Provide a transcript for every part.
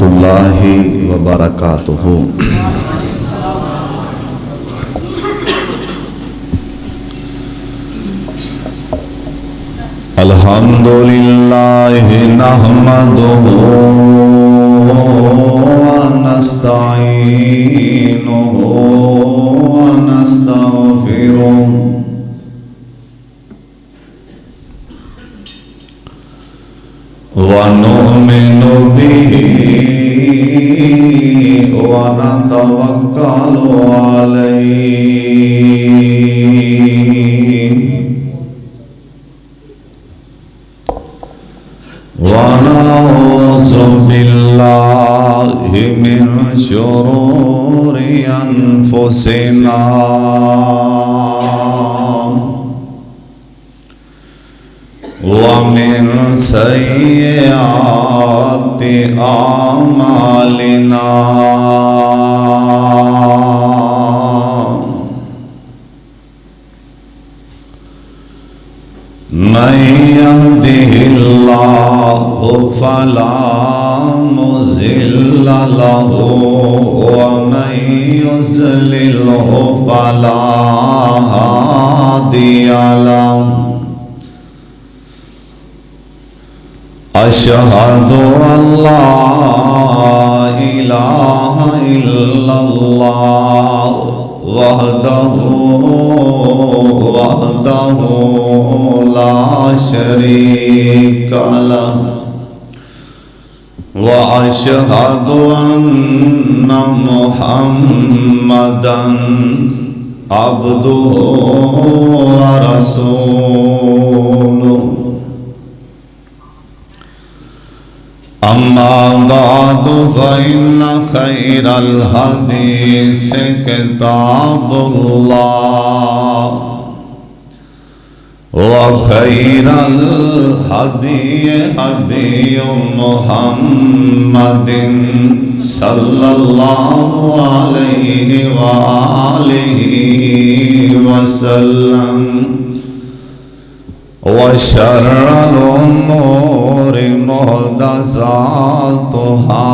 warahmatullahi wabarakatuh. Alhamdulillahi nahmaduhu wa nasta'inuhu wa nastaghfiruh wa nu'minu bihi wa natawakkalu alayhi wa na'udzu billahi min syururi anfusina wa min sayyiati a'malina. Man yahdihillahu fala mudilla lahu wa man yudlilhu fala hadiya lahu. Asyhadu an la ilaha illallah wahdahu la syarika lahu wa asyhadu anna Muhammadan abduhu wa rasuluh. Amma ba'du fa inna khairal hadis kitabullah wa khairal hadi hadi Muhammadin sallallahu alaihi wa alihi wa sallam. Wa syarrul umuri muhdatsatuha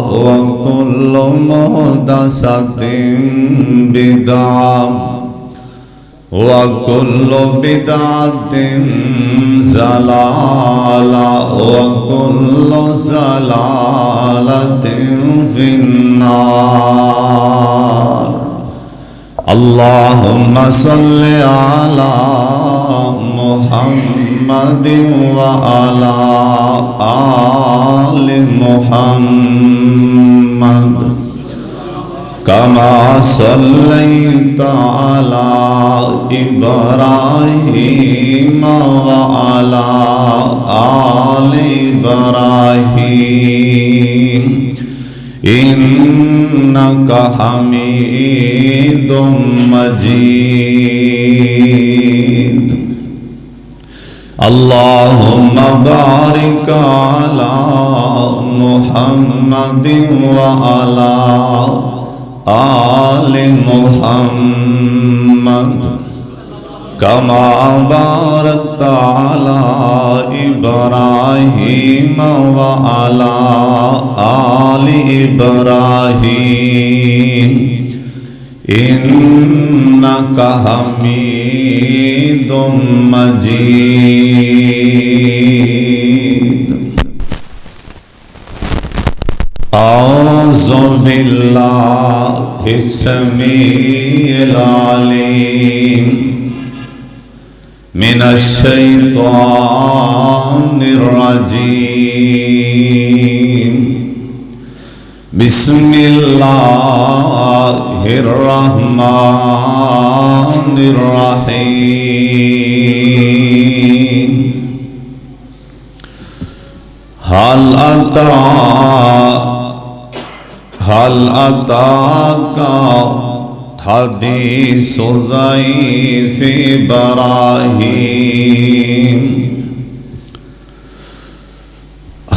wa kullu muhdatsatin bid'ah wa kullu bid'atin zalalah wa kullu zalalatin finnar. Allahumma salli ala Muhammadin wa ala ali Muhammad kama sallaita ala Ibrahim wa ala ali Ibrahim innaka hamidum majid. Allahumma barik ala Muhammadin wa ala ali Muhammad kama barakta ala Ibrahim wa ala ali Ibrahim innaka hamidum majid. A'udzu billahi samiil alim minasy syaithanir rajim. Bismillahirrahmanirrahim. Hal ataka hadithu Zayfi Ibrahim.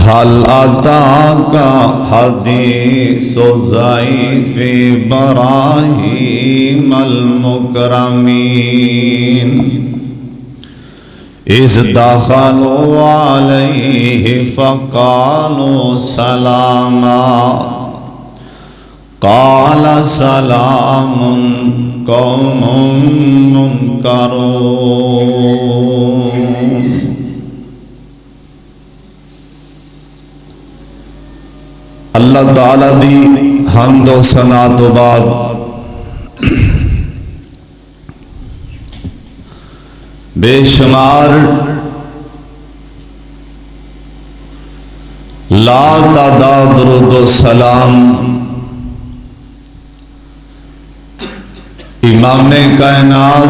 Hal ataka hadithu Zayfi Ibrahim al-mukramin اذ دخلوا علیہ فقالوا سلاما قال سلام قوم منکرون۔ اللہ تعالی دی حمد و ثنا تو بعد بے شمار لا تعداد درود و سلام امام کائنات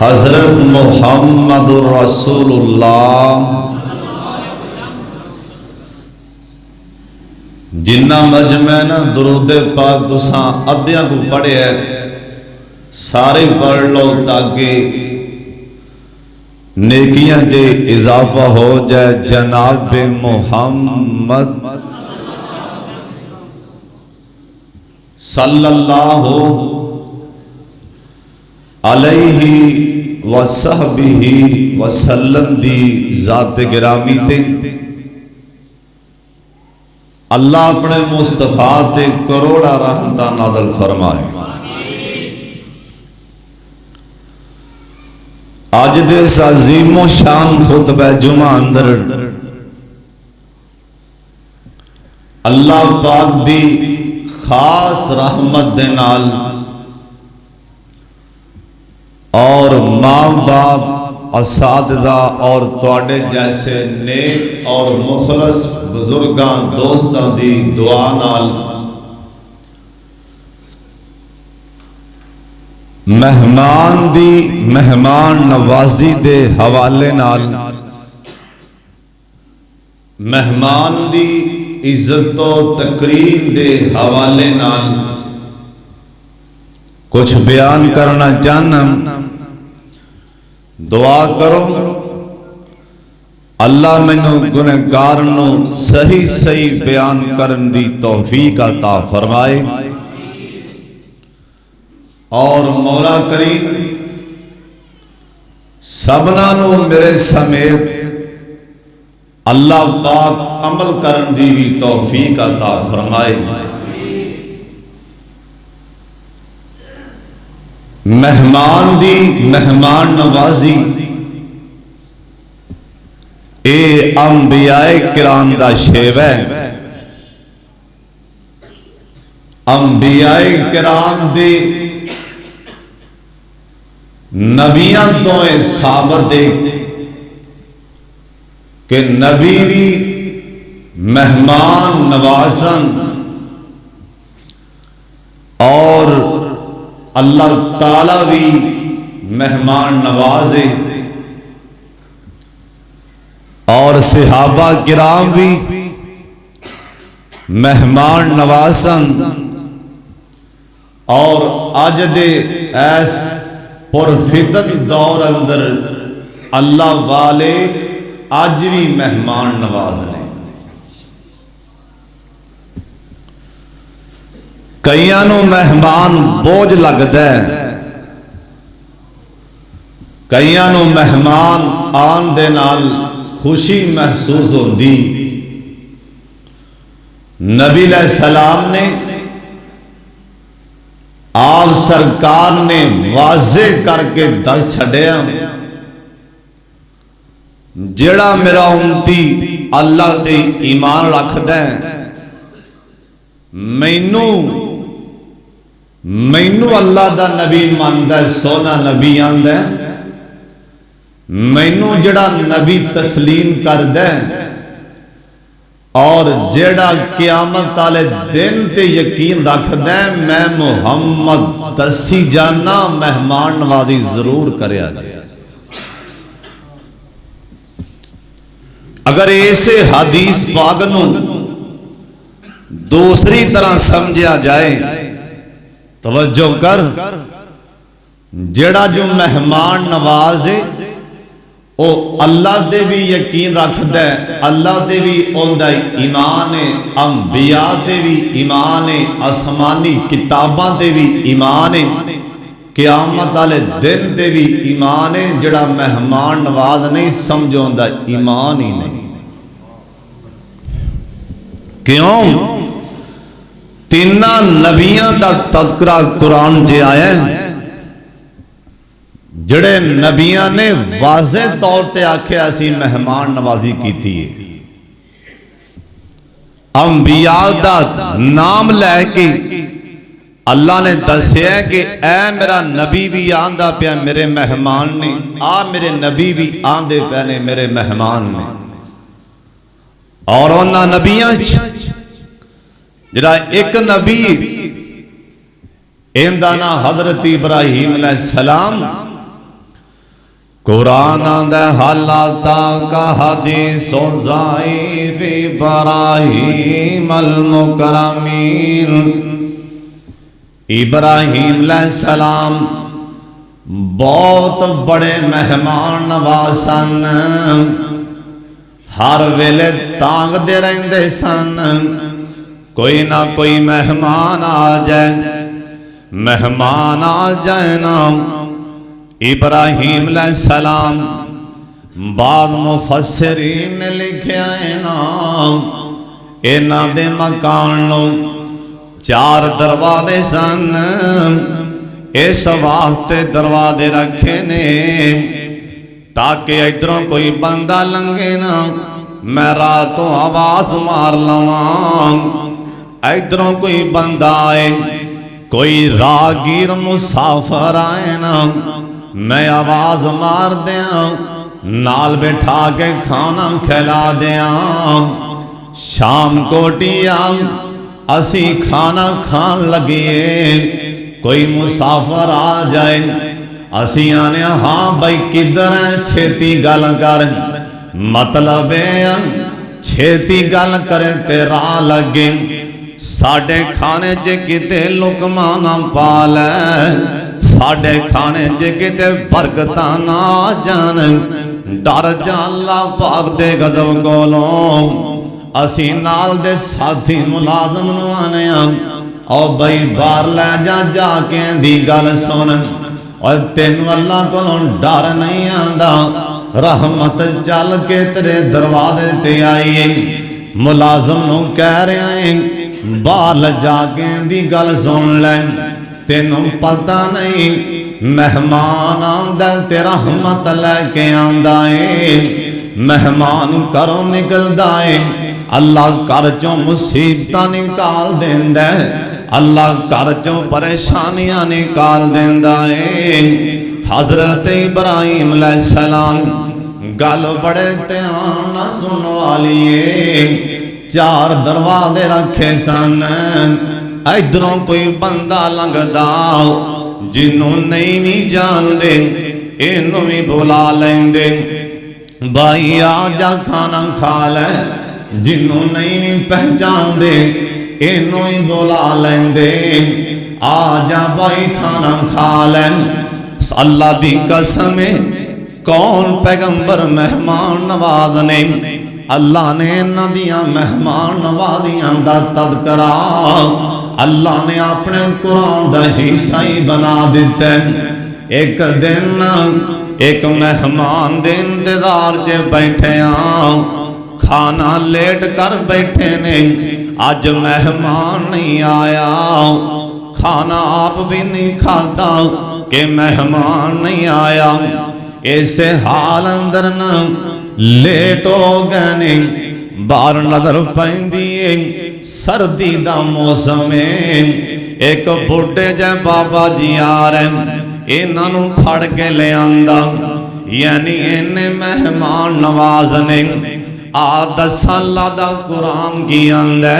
حضرت محمد رسول اللہ جنہ مجمع نا درود پاک تساں ادھیاں کو پڑھے ہے سارے پڑھ لو تاکہ نیکیاں جے اضافہ ہو جائے جناب محمد صلی اللہ علیہ وصحبہ وسلم دی ذات گرامی تے اللہ اپنے مصطفیٰ تے کروڑا رحمتہ نازل فرمائے۔ آج دے اس عظیم و شان خطبہ جمعہ اندر اللہ پاک دی خاص رحمت دے نال اور ماں باپ اساتذہ اور تواڈے جیسے نیک اور مخلص بزرگاں دوستاں دی دعا نال مہمان نوازی دے حوالے نال مہمان دی عزت و تقریم دے حوالے نال کچھ بیان کرنا چاہنا۔ دعا کرو اللہ مینوں گنہگار نوں صحیح بیان کرن دی توفیق عطا فرمائے، اور مولا کریم سبنا نو میرے سمیت اللہ پاک عمل کرن دی بھی توفیق عطا فرمائے۔ مہمان نوازی اے انبیاء کرام دا شیوہ ہے۔ انبیاء کرام دے نبیاں تو ثابت دے کہ نبی بھی مہمان نوازن اور اللہ تعالی بھی مہمان نوازے، اور صحابہ کرام بھی مہمان نوازن، اور آج دے ایس پرفتن دور اندر اللہ والے آج بھی مہمان نواز نے۔ کئیاں نو مہمان بوجھ لگدا ہے، کئیاں نو مہمان آن دے نال خوشی محسوس ہوندی۔ نبی علیہ السلام نے آپ سرکار نے واضح کر کے دس چھڑیا، جڑا میرا امتی اللہ تے ایمان رکھدا ہے، مینوں اللہ دا نبی ماندا ہے، سونا نبی آندا ہے، مینوں جڑا نبی تسلیم کردا ہے اور جڑا قیامت والے دن تے یقین رکھدا ہے، میں محمد دسی جانا مہمان نوازی ضرور کریا جائے۔ اگر ایسے حدیث پاک نو دوسری طرح سمجھا جائے، توجہ کر، جڑا جو مہمان نوازے او اللہ دے بھی یقین رکھدا ہے، اللہ دے بھی اوندا ایمان ہے، انبیاء دے بھی ایمان ہے، آسمانی کتاباں دے بھی ایمان ہے، قیامت والے دن تے بھی ایمان ہے، جڑا مہمان نواز نہیں سمجھوندا ایمان ہی نہیں۔ کیوں؟ تیناں نبیاں دا تذکرہ قرآن چ آیا ہے، جڑے نبیاں نے واضح طور تے آکھیا اسی مہمان نوازی کیتی ہے۔ انبیاء دا نام لے کے اللہ نے دسیا ہے کہ اے میرا نبی بھی آندا پیا میرے مہمان نے، میرے نبی بھی آندے پے نے میرے مہمان نے۔ اور انہاں نبیاں جڑا ایک نبی ایندا نا حضرت ابراہیم علیہ السلام، قرآن آندہ حالاتا کا حدیث و ضعیف ابراہیم المکرمین۔ ابراہیم علیہ السلام بہت بڑے مہمان نواز سن، ہر ویلے تانگ دے رہندے سن، کوئی نہ کوئی مہمان آ جائے نا۔ ابراہیم علیہ السلام بعد مفسرین نے لکھیا ہے نا، انہاں دے مکان نو 4 دروازے سن، اس واسطے دروازے رکھے نے تاکہ ادھروں کوئی بندہ لنگے نا میں راتوں آواز مار لواں، ادھروں کوئی بندہ آئے، کوئی راگیر مسافر آئے نا میں آواز مار دیاں، نال بٹھا کے کھانا کھلا دیاں۔ شام کوٹیاں اسی کھانا کھان لگیے، کوئی مسافر آ جائے اسی آنے ہاں بھائی کدھر ہیں چھیتی گل کر، مطلب ہے چھیتی گل کرے تیرا لگے، ساڑھے کھانے جے کتے لقمہ نہ پالے، ساڑھے کھانے جے کتے برکتہ نہ جان، ڈر جا اللہ پاک دے غضب کولوں۔ اسی نال دے ساتھی ملازم نو آنے او بھائی بار لے جا کے دی گل سن، اور تینو اللہ کولوں ڈر نہیں آندا، رحمت چل کے تیرے دروازے تے آئیے۔ ملازم نو کہہ رہے ہیں بار جا کے دی گل سن لیں، تینوں پتہ نہیں مہمان آندہ تے رحمت لے کے آندہ ہے، مہمان کرو نکل دائے، اللہ کر چوں مصیبتہ نکال دیندہ ہے، اللہ کر چوں پریشانیاں نکال دیندہ ہے۔ حضرت ابراہیم علیہ السلام گل بڑے دھیان نہ سن والیے، 4 دروازے رکھے سن، ادھروں کوئی بندہ لنگدا جنوں نہیں بھی جان دے انہوں بھی بلا لیں دے، بھائی آجا کھانا کھا لے، جنوں نہیں پہچان دے انہوں ہی بلا لیں دے، آجا بھائی کھانا کھا لیں۔ اللہ دی قسم کون پیغمبر مہمان نواز نے، اللہ نے ندیاں مہمان نوازیاں دا تذکرہ اللہ نے اپنے قرآن دا حصہ ہی بنا دیتے۔ ایک دن ایک مہمان دے انتظار چے بیٹھے کھانا لیٹ کر بیٹھے نے، آج مہمان نہیں آیا، کھانا آپ بھی نہیں کھاتا کہ مہمان نہیں آیا، ایسے حال اندر نہ لیٹ ہو گئے نے، باہر نظر پہندیے سردی دا موسم ہے، ایک بڑھے جے بابا جی آ رہے انہاں نوں پھڑ کے لے آندا، یعنی انہیں مہمان نواز نے آدھا سالہ دا قرآن کی اندے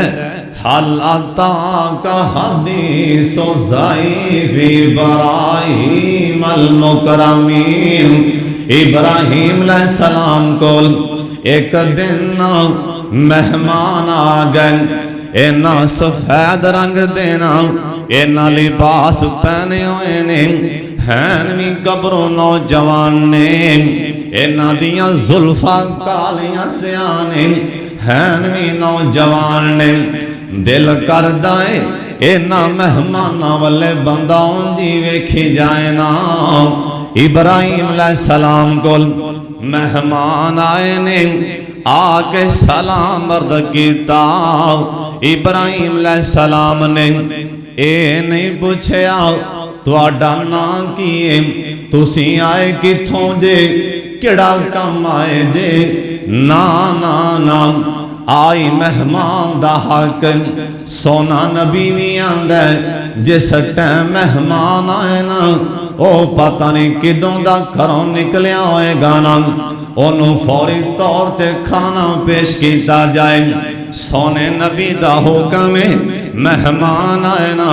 حل اتاک حدیث ضعیف ابراہیم المکرمین۔ ابراہیم علیہ السلام کو ایک دن مہمان آ گئے، اینا سفید رنگ دینا، اینا لباس پہنے ہوئے نے، ہینویں گبروں نوجوان نے، اینا دیاں زلفہ کالیاں سیانے، ہینویں نوجوان نے، دل کر دائے اینا مہمانا والے بنداؤں جی ویکھی جائے نا ابراہیم علیہ السلام کو مہمان آئے نے آکے سلام عرض کیتا ابراہیم علیہ السلام نے اے نہیں پوچھیا تواڈا نام کیے تسی آئے کتھوں جے کیڑا کم آئے جے نا نا نا آئی مہمان دا حق سونا نبی بھی آندہ جس ٹائم مہمان آئے نا او پتہ نہیں کدوں دا گھروں نکلیا ہوئے گانا انہوں فوری طور تے کھانا پیش کیتا جائے سونے نبی دا حکم مہمان آئے نا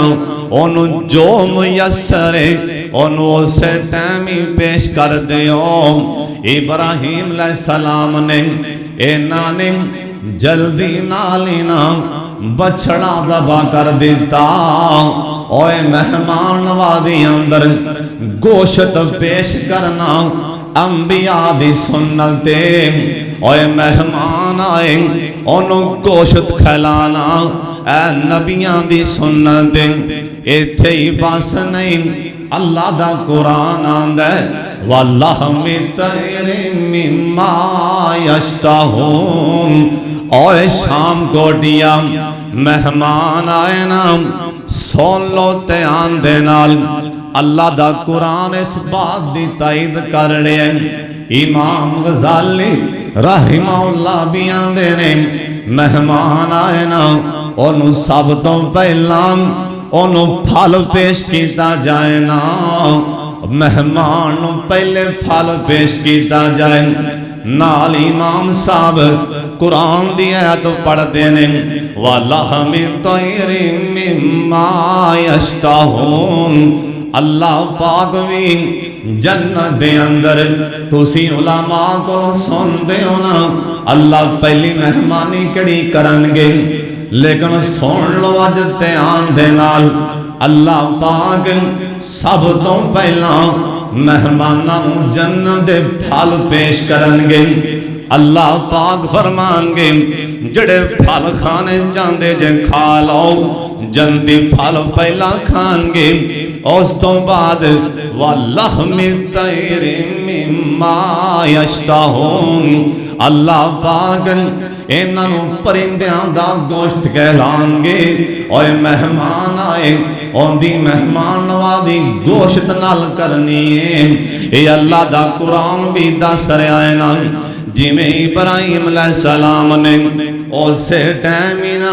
انہوں جو میسر ہے انہوں اسے ٹائمی پیش کر دیو ابراہیم علیہ السلام نے اے نانے جلدی نالینا بچڑا دبا کر دیتا اوے مہمان نوازی اندر گوشت پیش کرنا انبیاء دی سنتے اوے مہمان آئے انہوں گوشت کھلانا اے نبیاں دی سنتے ایتھے ہی باس نہیں اللہ دا قرآن آندہ وَاللَّحْمِ طَيْرٍ مِّمَّا يَشْتَهُونَ اوے شام کو دیا مہمان آئے نا سون لو تیان دے نال اللہ دا قرآن اس بات دی تائید کر رہے ہیں امام غزالی رحمہ اللہ بھی آندے نے مہمان آئے نا انہوں سب تو پہلا انہوں پھل پیش کیتا جائے نا مہمان پہلے پھل پیش کیتا جائے نال امام صاحب قرآن دی آیت پڑھ دینے وَلَحْمِ طَيْرٍ مِّمَّا يَشْتَهُونَ اللہ پاک بھی جنت دے اندر تسی علماء کو سن دے ہونا اللہ پہلی مہمانی کڑی کرنگے لیکن سن لو اج تیان دے نال اللہ پاک سب تو پہلا مہمانہ جنت دے پھل پیش کرنگے اللہ پاک فرمانگے جڑے پھل کھانے چاندے جے کھا لو جنتی پھل پہلا کھانگے اس تو بعد وَاللَّحْمِ طَيْرٍ مِّمَّا يَشْتَهُونَ اللہ پاک انہوں پرندیاں دا گوشت کہلانگے اور مہمان آئے اور دی مہمان نوازی گوشت نال کرنی ہے اے اللہ دا قرآن بھی دا سر آئے نا جی میں ابراہیم علیہ السلام نے اسے ٹیمینا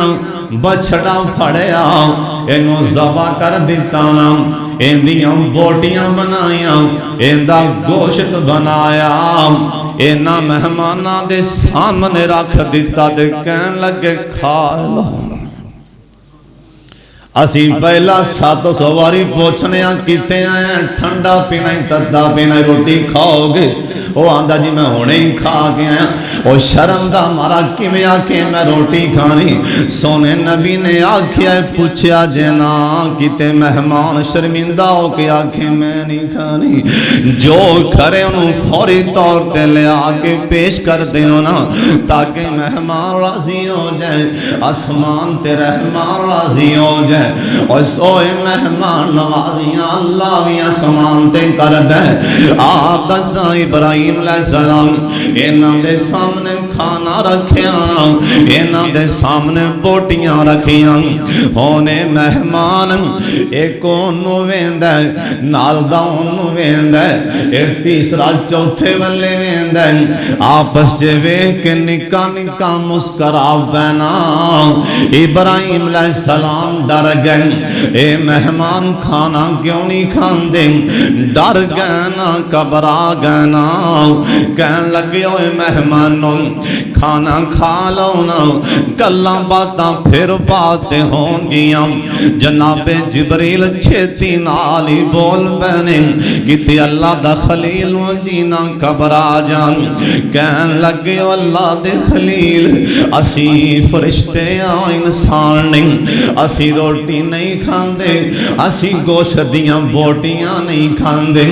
بچڑا پھڑیا انہوں زبا کر دیتا نا اندیاں بوٹیاں بنایا اندہ گوشت بنایا اینا مہمانہ دے سامنے رکھ دیتا دے کہن لگے کھا لو اسی پہلا ساتھ سواری پوچھنے کیتے آئے ٹھنڈا پینا ہی تدہ پینا ہی روٹی کھاؤ گے وہ آندہ جی میں ہونے ہی کھا کے آیا وہ شرم دا مارا کی میں آکے میں روٹی کھانی سونے نبی نے آکھیا پوچھیا جینا کیتے مہمان شرمندہ ہو کے آکھے میں نہیں کھانی جو کھرے انہوں فوری طور تے لے آکے پیش کر دے ہونا تاکہ مہمان راضی ہو جائے آسمان تے رحمان راضی ہو جائے اور سوئے مہمان نوازیاں اللہ بھی آسمان تے کر دے آپ دسا ابراہیم علیہ السلام انہاں دے سامنے کھانا رکھیاں انہاں دے سامنے بوٹیاں رکھیاں ہونے مہمان ایک انہوں ویندہ نال دا انہوں ویندہ ایک تیسرا چوتھے والے ویندہ آپس جے ویک نکا نکا مسکرا بینا ابراہیم علیہ السلام ڈر گئے اے مہمان کھانا کیوں نہیں کھان دیں ڈر گئنا کبرا گئنا کہن لگے ہوئے مہمانوں کھانا کھا لونا گلاں باتاں پھر باتیں ہوں گیاں جناب جبریل چھتی نالی بول بینے کیتی اللہ دا خلیل جینا کبرا جان کہن لگے اللہ دے خلیل اسی فرشتے انسان نہیں اسی روٹی نہیں کھان دے اسی گوشت دیاں بوٹیاں نہیں کھان دے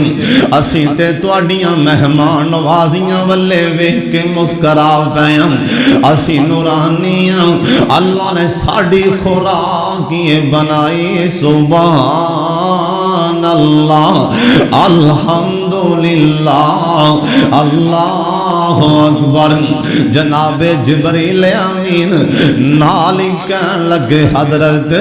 اسی تے توڑیاں مہمان نوازیاں والے ویک کے مسکرا پیاں اسی نورانیاں اللہ نے ساڑی خوراک کیے بنائی سبحان اللہ الحمدللہ اللہ اکبر جناب جبریل امین نالی کہن لگے حضرت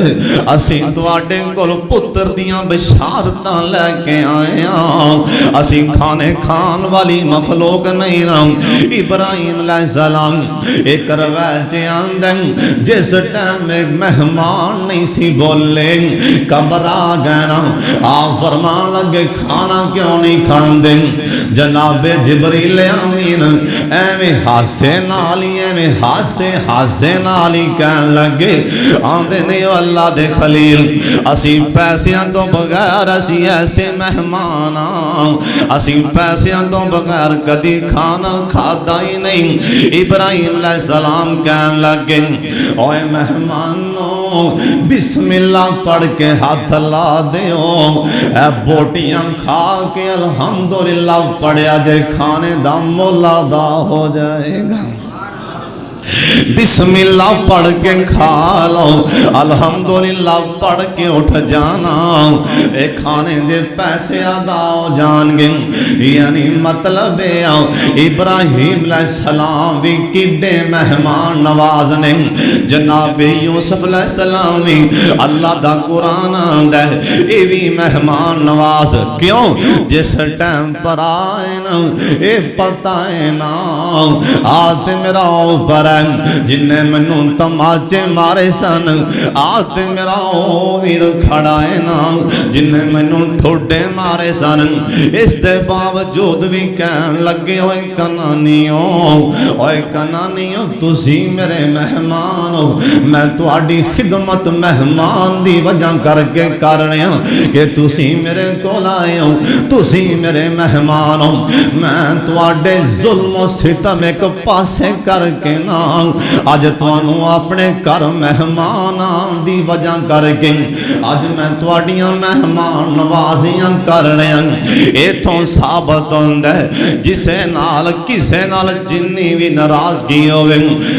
اسی تواڈے کول پتر دیاں بشارتاں لے کے آئے ہاں اسی کھانے کھان والی مخلوق نہیں رہا ابراہیم علیہ السلام ایک روایت آندن جس ٹائم ایک مہمان نہیں سی بولے گھبرا گئے نا آپ فرمان لگے کھانا کیوں نہیں کھاندے جناب جبریل امین ایویں ہاسے نالی کہن لگے آندے نہیں اللہ دے خلیل اسی پیسیاں تو بغیر اسی ایسے مہمان اسی پیسیاں تو بغیر کدی کھانا کھادا ہی نہیں ابراہیم علیہ السلام کہن لگے اوے مہمانوں بسم اللہ پڑھ کے ہاتھ لا دیو اے بوٹیاں کھا کے الحمدللہ پڑھیا جے کھانے دا مولا دا ہو جائے گا بسم اللہ پڑھ کے کھا لو الحمدللہ پڑھ کے اٹھ جانا اے کھانے دے پیسے ادا ہو جان گے یعنی مطلب ہے ابراہیم علیہ السلام بھی کڈے مہمان نواز نے جناب یوسف علیہ السلام بھی اللہ دا قرآن آندا ہے اے بھی مہمان نواز کیوں جس ٹائم پر آئے نا اے پتہ ہے نا آت میرا اوپر ہے جن نے منوں تماچے مارے سن آت میرا ویر کھڑا ہے نا جن نے منوں ٹھوڈے مارے سن اس دے باوجود بھی کہن لگے اوے کنانیوں تسی میرے مہمان ہو میں تواڈی خدمت مہمان دی وجہ کر کے کر رہے ہوں کہ تسی میرے کول آئے ہو تسی میرے مہمان ہو میں تواڈے ظلم و ستم ایک پاسے کر کے نا آج توانوں اپنے کر مہمانان دی وجہ کر کے آج میں تواڈیاں مہمان نوازیاں کر رہے ہیں ایتھوں ثابت ہوندا ہے جسے نال کسے نال جنی بھی ناراضگی ہوے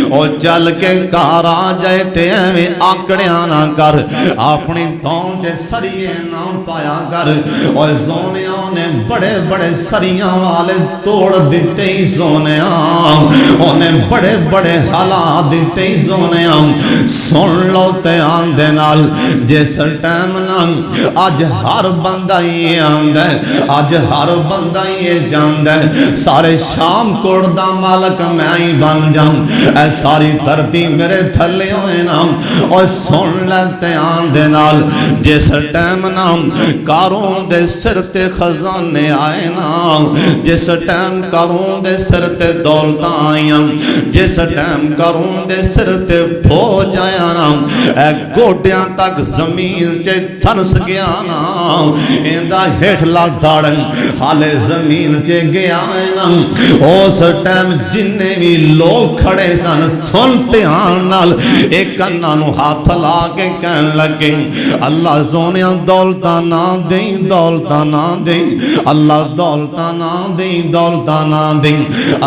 او چل کے گھر آ جائے تے ایویں آکڑیاں نہ کر اپنی تھوں تے سریے نہ پایا کر او سونیاں نے بڑے بڑے سریاں والے توڑ دیتے ہی سونیاں اونے بڑے بڑے حالات دیتے ہی سونیاں سن لو تے آندے نال جس ٹائم نال آج ہر بندہ یہ آندا ہے آج ہر بندہ یہ جاندا ہے سارے شام کوڑ دا مالک میں ہی بن جاؤں اے ساری دھرتی میرے تھلے ہوئے نا اور سن لیتے آندے نال جس ٹائم نام کارون دے سر تے خزانے آئے نا جس ٹائم کارون دے سر تے دولتاں آئیاں جس ٹائم کارون دے سر تے بھوج آیا نا اے گوٹیاں تک زمین چے تھنس گیا نا ایندہ ہیٹھ لاکھ داڑن حالے زمین چے گیا ہے نا اس ٹائم جننے بھی لوگ کھڑے سن سنتے آنال ایک کنانو ہاتھ لا کے کہن لگے اللہ زونیاں دولتہ نہ دیں دولتہ نہ دیں اللہ دولتہ نہ دیں دولتہ نہ دیں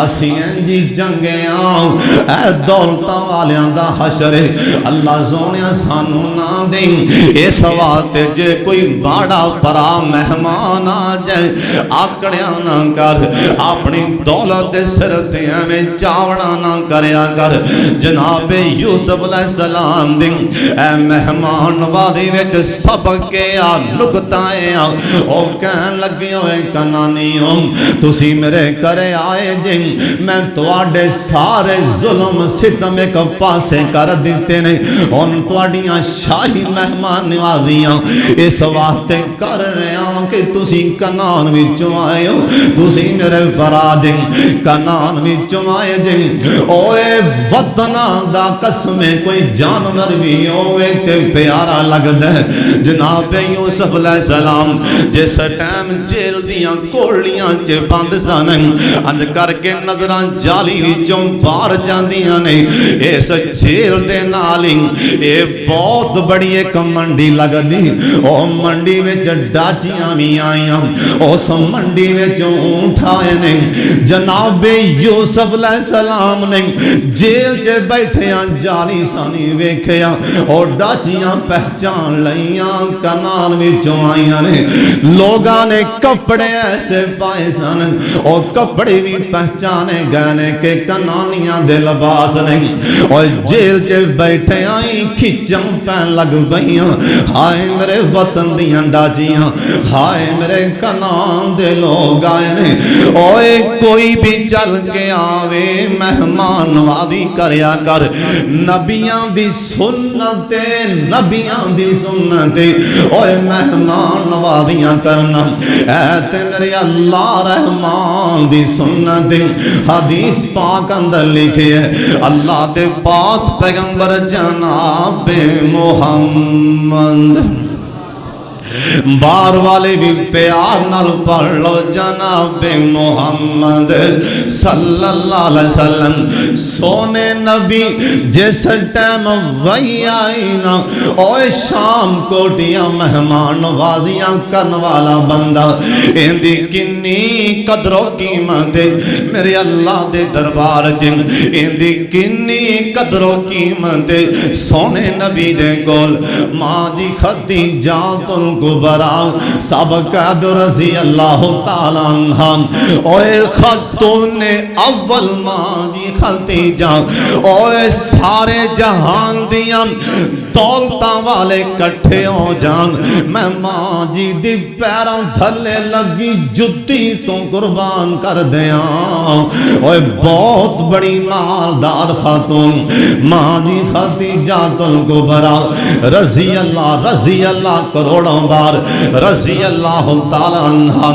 اسیاں جی جنگے آؤں اے دولتہ والیاں دا حشر اللہ زونیاں سانو نہ دیں اس وقت جے کوئی بڑا پرا مہمان آ جائے آکڑیاں نہ کر اپنی دولت سر سے ہمیں چاوڑا نہ کریا کر جناب یوسف علیہ السلام دن اے مہمان وادی وچ سبق کے آ نکتائے آ او کہن لگی ہوئے کنانیوں تسی میرے کرے آئے جن میں تواڈے سارے ظلم ستم ایک پاسے کر دیتے نے ان تواڈیاں شاہی مہمان نوازیاں اس وقت کر رہے ہوں کہ تسی کنان وچوں آئے ہو تسی میرے برا دن کنان وچوں آئے دن اوے وطنہ دا قسمیں کوئی جانور بھی ہوئے تے پیارا لگ دے جناب یوسف علیہ السلام جس ٹائم جیل دیاں کوڑیاں چے بند سنن اند کر کے نظران جالی وچوں بار جاندیاں نے اس جیل دے نالی اے بہت بڑی ایک منڈی لگ دی او منڈی وچ ڈاچیاں بھی آئیاں اس منڈی وچوں اونٹ آئے نے جناب یوسف علیہ السلام نے جیل چ بیٹھیاں جالی سانی ویکھیا اور ڈاچیاں پہچان لئیاں کنان وچوں آئیاں نے لوگاں نے کپڑے ایسے پائے سن اور کپڑے بھی پہچانے گئے کہ کنانیاں دے لباس نہیں اور جیل چ بیٹھے آئی کھچم پین لگ گئیاں ہائے میرے وطن دیاں ڈاچیاں ہائے میرے کنان دے لوگ آئے نے اوے کوئی بھی چل کے آوے مہمان نوازی کریا کر نبیاں دی سنت نبیاں دی سنت اوے مہمان نوازیاں کرنا اے تے میرے اللہ رحمان دی سنت حدیث پاک اندر لکھے ہے اللہ دے پاک پیغمبر جناب محمد بار والے بھی پیار نال پڑھ لو جناب محمد صلی اللہ علیہ وسلم سونے نبی جس ٹائم وہی آئی نا اوے شام کوٹیاں مہمان نوازیاں کرن والا بندہ اندی کنی قدر و قیمت میرے اللہ دے دربار چن اندی کنی قدر و قیمت سونے نبی دے گول ماں دی خدیجہ کبرا سابقہ رضی اللہ تعالیٰ عنہ اوے خاتون اول ماں جی خدیجہ اوے سارے جہان دیاں دولتاں والے کٹھے ہو جان میں ماں جی دی پیراں دھلے لگی جتی تو قربان کر دیاں اوے بہت بڑی مالدار خاتون ماں جی خدیجہ کبرا رضی اللہ کروڑوں بار رضی اللہ تعالیٰ عنہ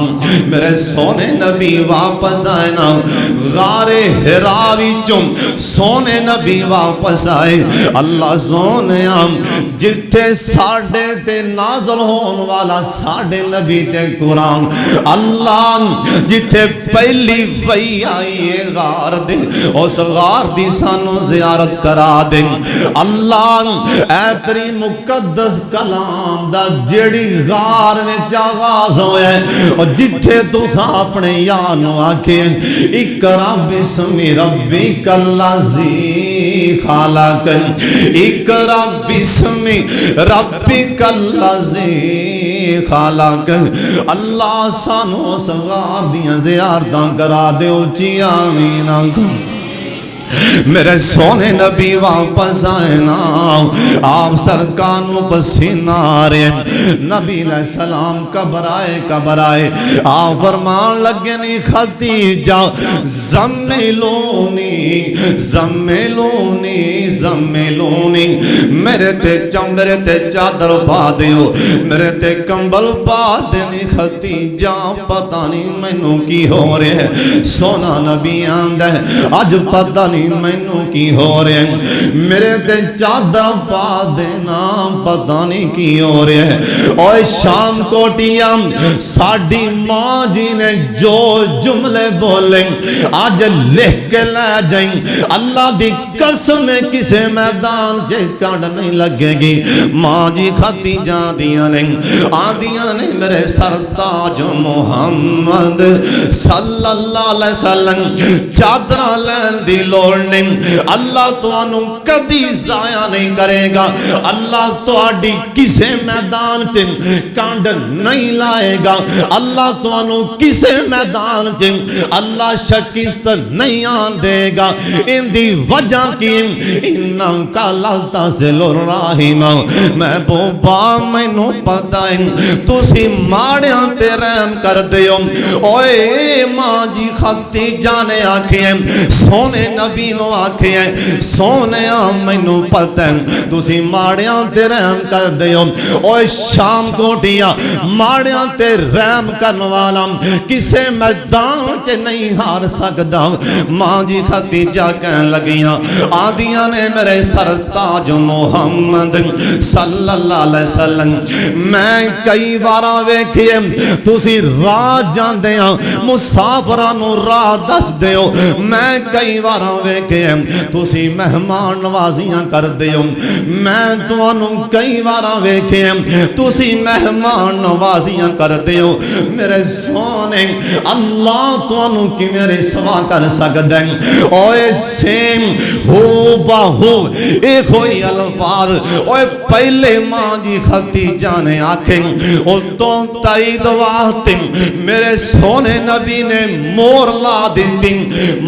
میرے سونے نبی واپس آئے نا غار حراوی چم سونے نبی واپس آئے اللہ سونے جتے ساڑھے تے نازل ہون والا ساڑھے نبی تے قرآن اللہ جتے پہلی وحی آئی ہے غار دے اس غار دی سانو زیارت کرا دے اللہ اے تری مقدس کلام دا جیڑی غار میں جاغاز ہوئے اور جتھے تو سا اپنے یانو آکے اقرا بسم ربک الذی خلق اقرا بسم ربک الذی خلق اللہ سانو اس غار دیاں زیارتاں کرا دے اچھی آمین آنکھوں میرے سونے نبی واپس آئے نا آپ سرکانوں پسینہ آرے نبی علیہ السلام قبر آئے آپ فرمان لگے نہیں خدیجہ زملونی میرے تے چادر پا دیو میرے تے کمبل پا دینی خدیجہ پتہ نہیں مینوں کی ہو رہے ہیں سونا نبی آندہ آج پتہ نہیں مینوں کی ہو رہے ہیں میرے تے چادر پا دینا پتہ نہیں کی ہو رہے ہیں اوہ شام کوٹیاں ساڑھی ماں جی نے جو جملے بولیں آج لکھ کے لے جائیں اللہ دی قسم کسے میدان جے کانڈ نہیں لگے گی ماں جی خدیجہ دیاں نے آدیاں نے میرے سرتاج محمد صلی اللہ علیہ وسلم چادرہ لین دی لوڑنے اللہ تو انہوں کدی ضائع نہیں کرے گا اللہ تو آڈی کسے میدان چن کانڈ نہیں لائے گا اللہ تو انہوں کسے میدان چن اللہ شکست نہیں آن دے گا ان دی وجہ کی انہاں کا لالتا سے لرائیم محبوبہ میں نو پتہ تو سی ماڑیاں تے رحم کر دیو اوے ماں جی خدیجہ نے آکھے سونے نبی نو آکھے سونے میں نو پتہ تو سی ماڑیاں تے رحم کر دیو اوے شام کوٹیا ماڑیاں تے رحم کرن والا کسے میدان چے نہیں ہار سکدا ماں جی خدیجہ کہن لگیاں آدیاں نے میرے سرتاج محمد صلی اللہ علیہ وسلم میں کئی باراں ویکھیے تسی راہ جاندے ہاں مسافراں نو راہ دس دیو میں کئی باراں ویکھے تسی مہمان نوازیاں کر دیو میں تانوں کئی واراں ویکھے تسی مہمان نوازیاں کر دیو میرے سونے اللہ تانوں کیویں رسوا کر سکدا ہے اوے سیم ہو باہو اے کوئی الفاظ اوے پہلے ماں جی ختیجہ نے آکھیں او تو تائید واسطے میرے سونے نبی نے مور لا دیتی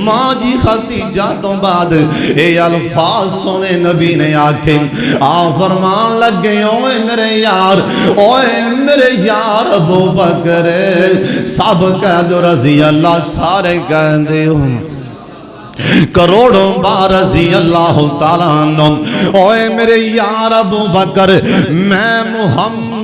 ماں جی ختیجہ تو بعد اے الفاظ سونے نبی نے آکھیں فرمان لگے اوے میرے یار ابو بکر سب کہہ دو رضی اللہ سارے کہہ دو کروڑوں بار رضی اللہ تعالیٰ عنہ اوے میرے یار ابو بکر میں محمد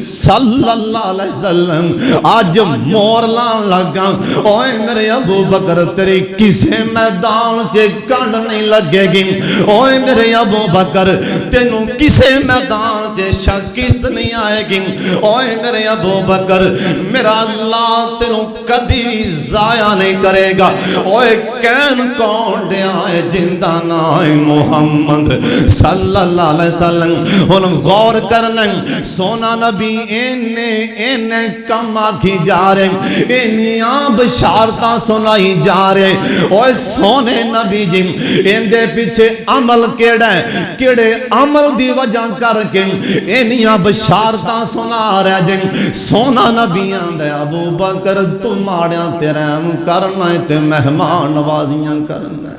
صلی اللہ علیہ وسلم آج مور لان لگا اوے میرے ابو بکر تیری کسے میدان چے کنڈ نہیں لگے گی اوے میرے ابو بکر تینوں کسے میدان چے شکست نہیں آئے گی اوے میرے ابو بکر میرا اللہ تینوں کدی ضائع نہیں کرے گا اوے کین کون دے آئے جندہ نائے محمد صلی اللہ علیہ وسلم ان غور کرنے سونا نبی انہیں کم آکھی جا رہے انہیں بشارتاں سنائی جا رہے اوہ سونے نبی جی اندے پیچھے عمل کیڑے عمل دی وجہ کر کے انہیں بشارتاں سنا رہے جن سونا نبی آندے ابو بکر تم آڑیاں تیرہم کرنا ہے تے مہمان نوازیاں کرنا ہے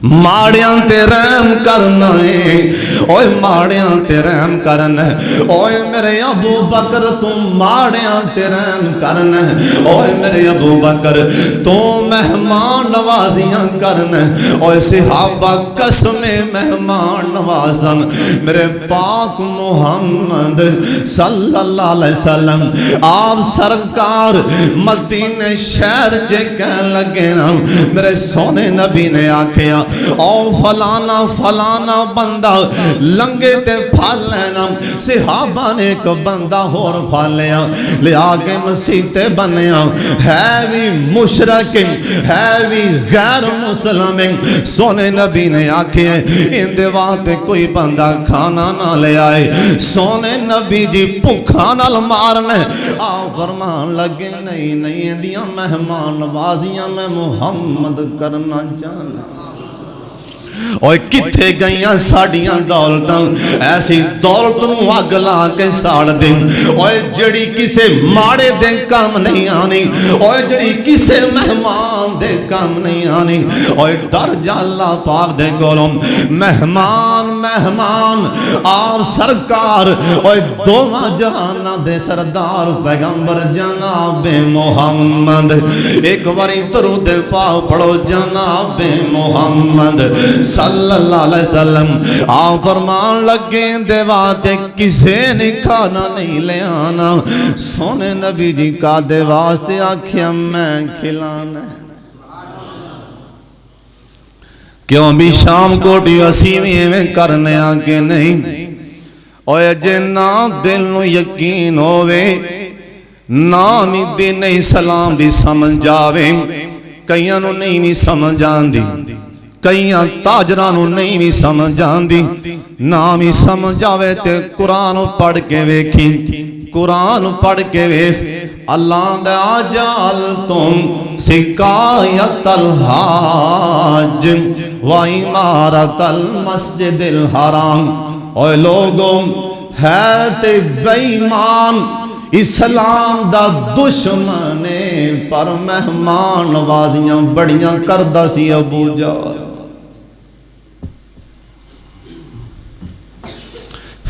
ماڑیاں تے رحم کرنا ہے اوے ماڑیاں تے رحم کرنا ہے اوے میرے ابو بکر تم ماڑیاں تے رحم کرنا ہے اوے میرے ابو بکر تم مہمان نوازیاں کرنا ہے اوے صحابہ قسم مہمان نوازن میرے پاک محمد صلی اللہ علیہ وسلم آپ سرکار مدینہ شہر جے کہن لگے نا میرے سونے نبی نے آکھیا او فلانا بندہ لنگے تے پھال لینا صحابہ نے ایک بندہ ہور پھال لیا لیا کے مسیح تے بنیا ہے بھی مشرک ہے بھی غیر مسلم سونے نبی نے آکھے ان دیواتے کوئی بندہ کھانا نہ لے آئے سونے نبی جی پکھا نہ مارنے فرمان لگے نہیں دیاں مہمان نوازیاں میں محمد کرنا چاہنا اوہ کتھے گئیاں ساڑیاں دولتاں ایسی دولتوں آگ لا کے ساڑ دیں اوہ جڑی کسے ماڑے دے کام نہیں آنی اوہ جڑی کسے مہمان دے کام نہیں آنی اوہ ڈر جا اللہ پاک دے گولوں مہمان آپ سرکار اوہ دوما جہانہ دے سردار پیغمبر جناب محمد ایک واری درود پاک پڑھو جناب محمد صلی اللہ علیہ وسلم آپ فرمان لگے دیواتے کسے نے کھانا نہیں لے آنا سونے نبی جی کا دیواستے آکھیا میں کھلانا ہے کیوں بھی شام کوٹی وسیمی میں کرنے آگے نہیں اوہ جنا دل نو یقین ہوئے نامی دین اسلام دی سمجھ جاوے کئیاں نو نہیں بھی سمجھ آن دی کئیاں تاجرانو نہیں بھی سمجھ آن دی نامی سمجھ آوے تے قرآن پڑھ کے ویکھی قرآن پڑھ کے ویکھ اللہ دے آجال تم سکایت الحاج وعمارت المسجد الحرام اوہ لوگوں ہے تے بیمان اسلام دا دشمنے پر مہمان نوازیاں بڑیاں کردہ سی ابو جہل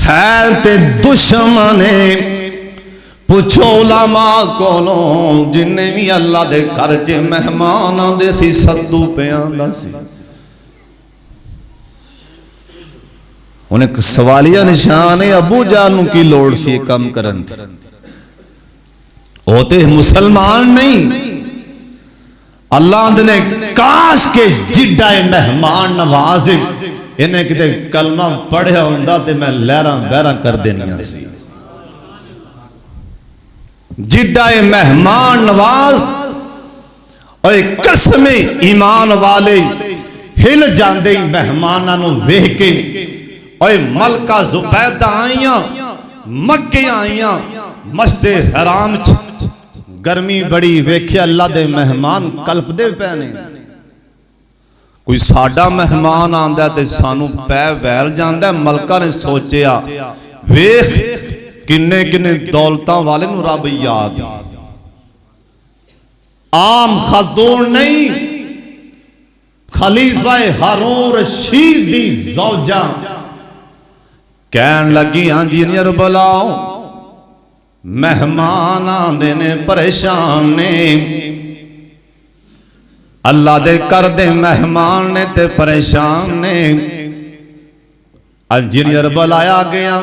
ہے تے دشمنے پوچھو علماء کولوں جنہیں بھی اللہ دے کرچے مہمان آندے سی صدو پہ آندہ سی انہیں سوالیہ نشان ہے ابو جہل کی لوڑ سی کم کرن ہوتے مسلمان نہیں اللہ نے کاش کے جڈائے مہمان نوازے انہیں کتے کلمہ پڑھے ہوندہ تے میں لیران بیران کر دینیا سی جڈائے مہمان نواز اوے قسم ایمان والے ہل جاندے مہماناں نوں ویکھ کے اوے ملکہ زبیدہ آئیاں مکے آئیاں مسجد حرام گرمی بڑی ویکھیا اللہ دے مہمان کلپ دے پینے کوئی ساڈا مہمان آندا ہے تے سانوں پے ویل جاندا ہے ملکہ نے سوچیا ویکھ کنے کنے دولتاں والے نوں رب یاد عام خاتون نہیں خلیفہ ہارون رشید دی زوجہ کہن لگی ہاں جی انجینئر بلاؤ مہمان آندے نے پریشان نے اللہ دے کر دے مہمان نے تے پریشان نے انجینئر بلایا گیا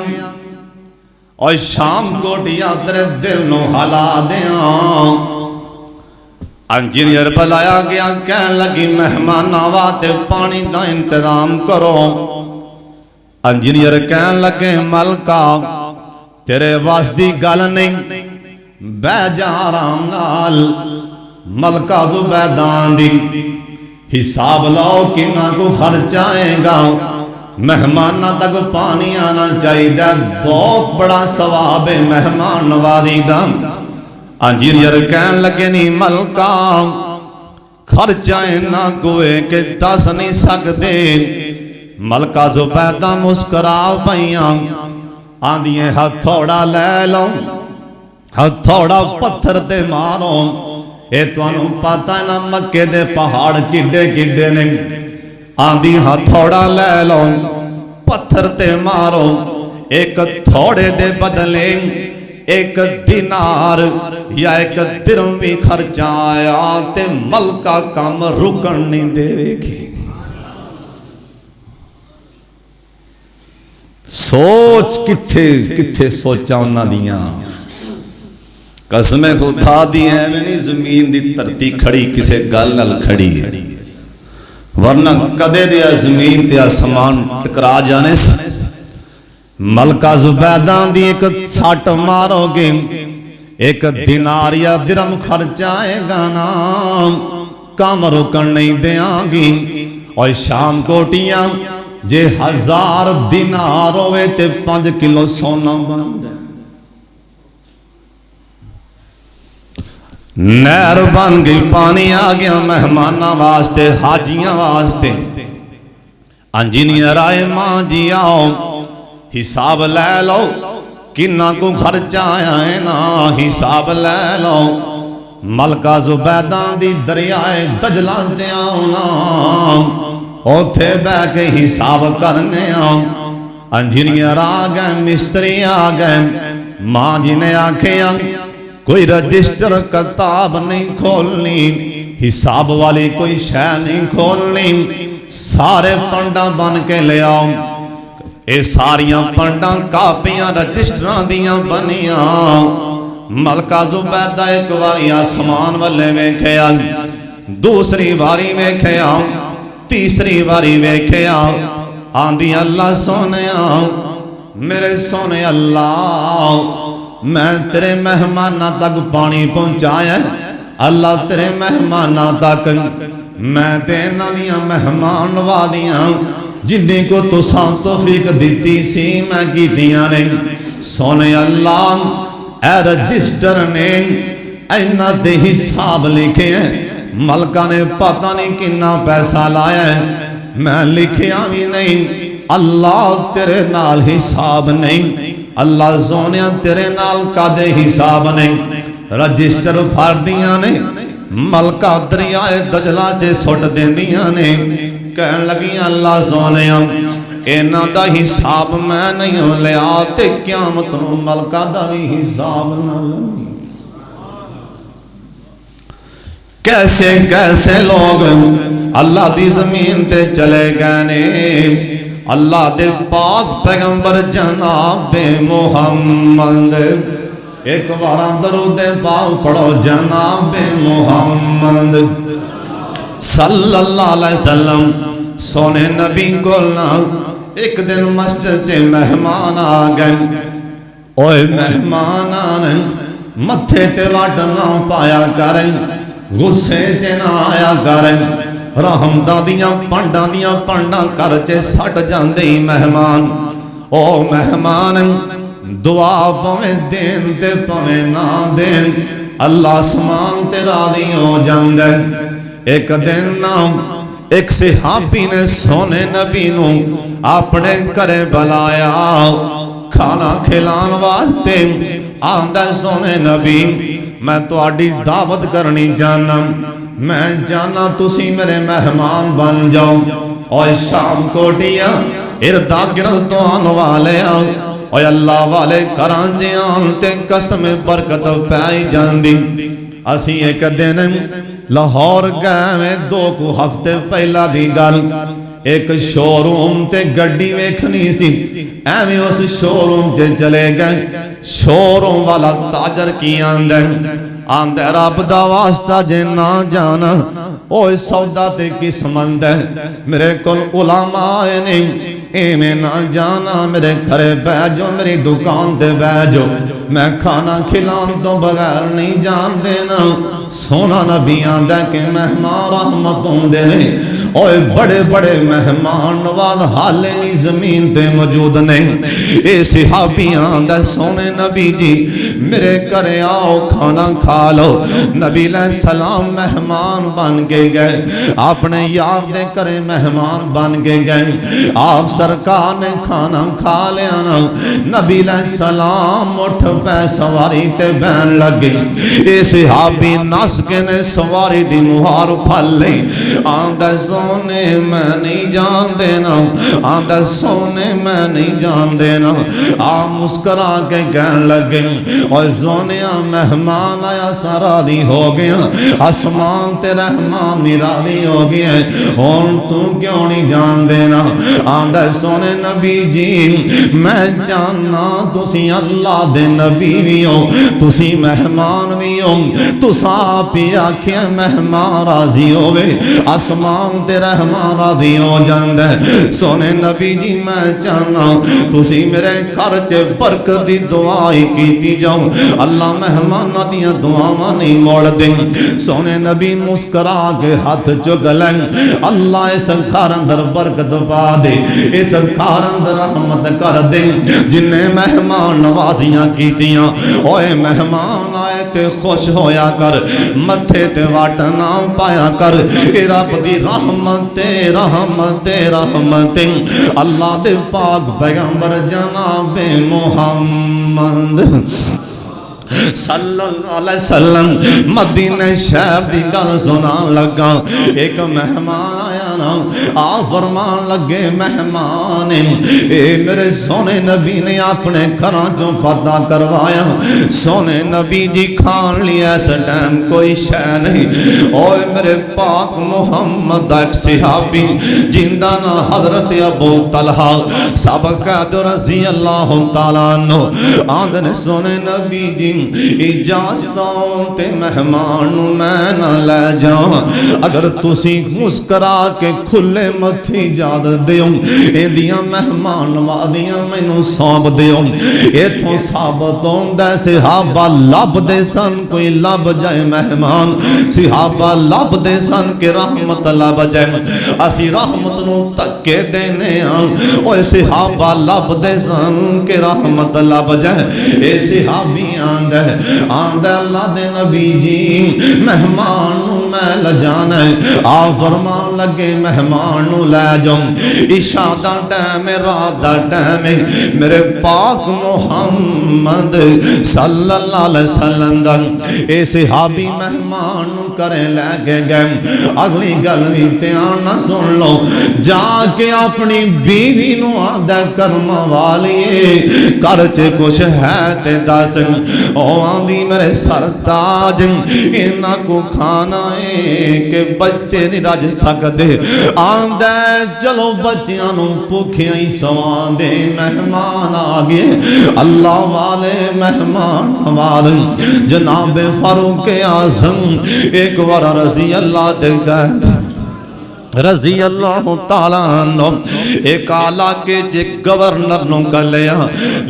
اور شام کو ڈیا تیرے دل نو ہلا دیاں انجینئر بلایا گیا کہن لگی مہمان آواتے پانی دا انتظام کرو انجینئر کہن لگے ملکہ تیرے واسدی گل نہیں بے جا آرام نال ملکہ زبیدان دی حساب لاؤ کنہ کو خرچ آئے گا مہمانہ تک پانی آنا چاہیے بہت بڑا ثواب ہے مہمان نوازی دا انجینئر کہن لگے نہیں ملکہ خرچائیں نہ کوئے کہ دس نہیں سکتے ملکہ زبیدہ مسکراؤ پئیاں آندیے ہتھوڑا لے لو ہتھوڑا پتھر تے مارو اے تو انہوں پتہ نہ مکے دے پہاڑ کڈے کڈے نے آندی ہتھوڑا لے لو پتھر تے مارو ایک تھوڑے دے بدلے ایک دینار یا ایک درہم بھی خرچہ آیا تے ملکہ کام رکن نہیں دے گی سوچ کتھے سوچا انہاں دیاں قسمیں خدا دی ہیں میں نہیں زمین دی ترتی کھڑی کسے گل نل کھڑی ہے ورنہ کدے دیا زمین تے آسمان ٹکرا جانے سے ملکہ زبیدان دی ایک ساٹھ مارو گے ایک دینار یا درہم خرچ آئے گا نا کام رکن نہیں دیاں گی اور شام کوٹیاں جے 1000 دینار ہوئے تے 5 کلو سونا بند ہے نہر بن گئی پانی آ گیا مہمانہ واسطے حاجیاں واسطے انجینئر آئے ماں جی آؤ حساب لے لو کنہ کو خرچ آیا ہے نا حساب لے لو ملکہ زبیدان دی دریائے دجلہ دے آنا اوتھے بے کے حساب کرنے آؤ انجینئر آ گئے مستری آ گئے ماں جی نے آکھے کوئی رجسٹر کتاب نہیں کھولنی حساب والی کوئی شے نہیں کھولنی سارے پنڈا بن کے لے آؤ اے ساریاں پنڈا کاپیاں رجسٹران دیاں بنیاں ملکہ زبیدہ ایک واری آسمان والے ویکھیا دوسری واری ویکھیا تیسری واری ویکھیا آندی اللہ سونیا میرے سونے اللہ میں تیرے مہمانہ تک پانی پہنچایا اللہ تیرے مہمانہ تک میں تینا دیا مہمان وادیاں جنہیں کو تو سان توفیق دیتی سی میں کی دیا نے سونے اللہ اے رجسٹر نے اینا دے حساب لکھے ہیں ملکہ نے پتہ نہیں کنا پیسہ لائے ہیں میں لکھیا بھی نہیں اللہ تیرے نال حساب نہیں اللہ زونیا تیرے نال کا دے حساب نہیں رجسٹر پھاڑ دیاں نے ملکہ دریائے دجلہ چے سوٹ دیں دیاں نے کہن لگیاں اللہ زونیا اینا دا حساب میں نہیں لے آتے قیامت نو ملکہ دا بھی حساب نہ لگی کیسے کیسے لوگ اللہ دی زمین تے چلے گئے نے اللہ دے پاک پیغمبر جناب محمد ایک بارہ درود پاک پڑھو جناب محمد صلی اللہ علیہ وسلم سونے نبی گولنا ایک دن مسجد سے مہمان آ گئے اوے مہمان آنے متھے تے واٹنا پایا کریں غصے چ نہ آیا کر رحمتاں دیاں پانڈاں کر چ سٹ جاندے مہمان او مہمان دعا پویں دین تے پویں نہ دین اللہ سمان تے راضی ہو جاندے ایک دن نام ایک صحابی نے سونے نبی نو اپنے گھرے بلایا کھانا کھلان واسطے آندا سونے نبی میں تہاڈی دعوت کرنی جانا میں جانا تسی میرے مہمان بن جاؤ اور شام کوٹیاں اردا گرد تو آن والے اور اللہ والے کرانجیاں تے قسم برکت پائی جاندی اسی ایک دن لاہور گئے 2 ہفتے پہلا دی گل ایک شوروم تے گڈی ویکھنی سی ایویں اس شوروم تے چلے گئے شوروم والا تاجر کی آندے رب دا واسطہ جے نہ جانا اوہ سودا تے کس مند ہے میرے کل علماء نے ایویں نہ جانا میرے گھرے بیجو میری دکان تے بیجو میں کھانا کھلان تو بغیر نہیں جان دینا سونا نبی آندہ کہ مہمان رحمتوں دینے اوہ بڑے بڑے مہمان نواز حالے نہیں زمین پہ موجود نہیں اے صحابی آندہ سونے نبی جی میرے کرے آؤ کھانا کھا لو نبی علیہ السلام مہمان بن کے گئے اپنے یار دے کرے مہمان بن کے گئے آپ سرکار نے کھانا کھا لیا نا نبی علیہ السلام اٹھ پہ سواری تے بین لگے اے صحابی نس کے نے سواری دی مہار پھل لئی آندہ سونے میں نہیں جان دینا آندہ سونے میں نہیں جان دینا آپ مسکرا کے کہن لگے اور زونیا مہمان آیا سارادی ہو گیا آسمان تے رحمان میرادی ہو گیا اور تو کیوں نہیں جان دینا آندہ سونے نبی جی میں جاننا تسی اللہ دے نبی بھی ہو تسی مہمان بھی ہو تسا پی آکھیں مہمان راضی ہوئے آسمان تے رحمان راضی ہو جاندے سونے نبی جی میں جاننا تسی میرے خرچ برکت دی دعائی کیتی جاؤں اللہ مہمان دیا دعاواں نہیں موڑ دیں سونے نبی مسکرا کے ہاتھ چک لیں اللہ اس گھر اندر برکت پا دے اس گھر اندر رحمت کر دیں جنہیں مہمان نوازیاں کیتیاں اوے مہمان آئے تے خوش ہویا کر متھے تے واٹنا پایا کر اے رب دی رحمت اللہ دے پاک پیغمبر جناب محمد صلی اللہ علیہ وسلم مدینہ شہر دی گل سنان لگا ایک مہمان آیا نا آ فرمان لگے مہمان اے میرے سونے نبی نے اپنے گھراں چوں پتہ کروایا سونے نبی جی کھان لیا اس ٹائم کوئی شے نہیں اوے میرے پاک محمد ایک صحابی جندہ نا حضرت ابو طلحہ سابقہ رضی اللہ تعالیٰ عنہ آندھنے سونے نبی جی اجازتوں تے مہمان میں نہ لے جاؤں اگر تسی مسکرا کے کھلے متھی اجازت دیوں اے دیاں مہمان وادیاں میں نو سونپ دیوں اے تو ثابتوں دے صحابہ لب دے سن کوئی لب جائے مہمان صحابہ لب دے سن کے رحمت لب جائے اسی رحمت نو تکے دینے اوے صحابہ لب دے سن کے رحمت لب جائے اے صحابی آندے اللہ دے نبی جی مہمان میں لجانا ہے آپ فرمان لگے مہمان لے جاؤں عشاء دا ٹائم رات دا ٹائم میرے پاک محمد صلی اللہ علیہ وسلم دا اے صحابی مہمان کرے لے کے گئے اگلی گل بھی تیان نہ سن لو جا کے اپنی بیوی نو آدھے کرم والیے کرچے کچھ ہے تے دس او آندھی میرے سرتاج انہاں کو کھانا ہے کہ بچے نہیں رج سکتے آندھے چلو بچیاں نو پوکھیاں ہی سوان دے مہمان آگے اللہ والے مہمان والے جناب فاروق اعظم ایک وار رضی اللہ تے کہتا رضی اللہ تعالیٰ عنہ ایک علاقے جے گورنر نو گلیا